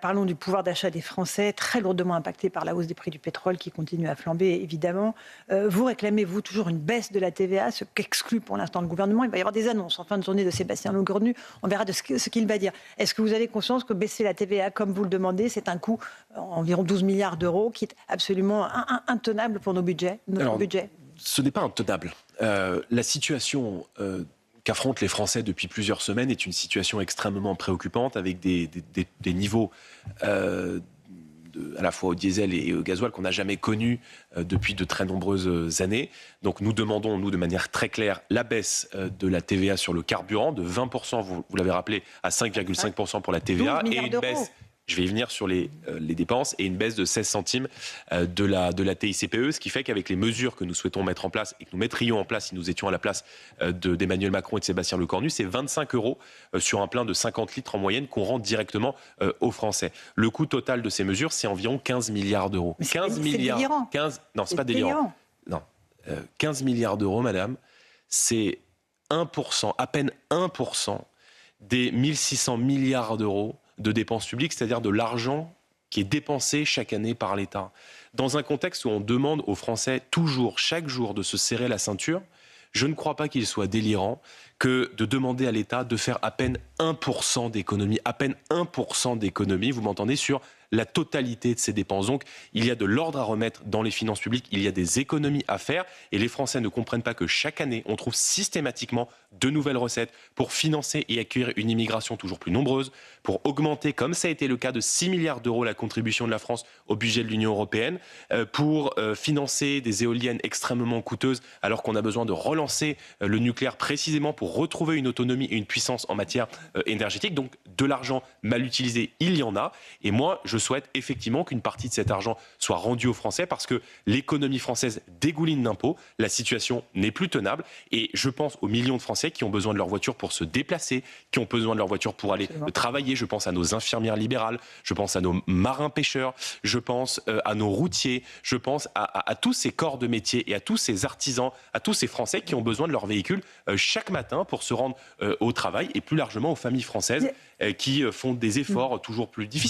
Parlons du pouvoir d'achat des Français, très lourdement impacté par la hausse des prix du pétrole qui continue à flamber, évidemment. Vous réclamez, vous, toujours une baisse de la TVA, ce qu'exclut pour l'instant le gouvernement. Il va y avoir des annonces en fin de journée de Sébastien Lecornu. On verra ce qu'il va dire. Est-ce que vous avez conscience que baisser la TVA, comme vous le demandez, c'est un coût environ 12 milliards d'euros, qui est absolument intenable pour notre budget. Ce n'est pas intenable. La situation qu'affrontent les Français depuis plusieurs semaines est une situation extrêmement préoccupante, avec des niveaux à la fois au diesel et au gasoil qu'on n'a jamais connus depuis de très nombreuses années. Donc nous demandons, nous, de manière très claire, la baisse de la TVA sur le carburant de 20%, vous l'avez rappelé, à 5,5% pour la TVA, et une baisse... Je vais y venir sur les dépenses, et une baisse de 16 centimes de la TICPE, ce qui fait qu'avec les mesures que nous souhaitons mettre en place et que nous mettrions en place si nous étions à la place d'Emmanuel Macron et de Sébastien Lecornu, c'est 25 € sur un plein de 50 litres en moyenne qu'on rend directement aux Français. Le coût total de ces mesures, c'est environ 15 milliards d'euros. 15 milliards. Délirant. 15, non, c'est pas délirant. Non, 15 milliards d'euros, madame, c'est 1%, à peine 1% des 1600 milliards d'euros de dépenses publiques, c'est-à-dire de l'argent qui est dépensé chaque année par l'État. Dans un contexte où on demande aux Français toujours, chaque jour, de se serrer la ceinture, je ne crois pas qu'il soit délirant que de demander à l'État de faire à peine 1% d'économie, à peine 1% d'économie, vous m'entendez, sur la totalité de ces dépenses. Donc, il y a de l'ordre à remettre dans les finances publiques, il y a des économies à faire, et les Français ne comprennent pas que chaque année, on trouve systématiquement de nouvelles recettes pour financer et accueillir une immigration toujours plus nombreuse, pour augmenter, comme ça a été le cas, de 6 milliards d'euros la contribution de la France au budget de l'Union européenne, pour financer des éoliennes extrêmement coûteuses, alors qu'on a besoin de relancer le nucléaire précisément pour retrouver une autonomie et une puissance en matière énergétique. Donc, de l'argent mal utilisé, il y en a, et moi, je souhaite effectivement qu'une partie de cet argent soit rendue aux Français, parce que l'économie française dégouline d'impôts, la situation n'est plus tenable, et je pense aux millions de Français qui ont besoin de leur voiture pour se déplacer, qui ont besoin de leur voiture pour aller travailler. Je pense à nos infirmières libérales, je pense à nos marins-pêcheurs, je pense à nos routiers, je pense à tous ces corps de métier et à tous ces artisans, à tous ces Français qui ont besoin de leur véhicule chaque matin pour se rendre au travail, et plus largement aux familles françaises qui font des efforts toujours plus difficiles.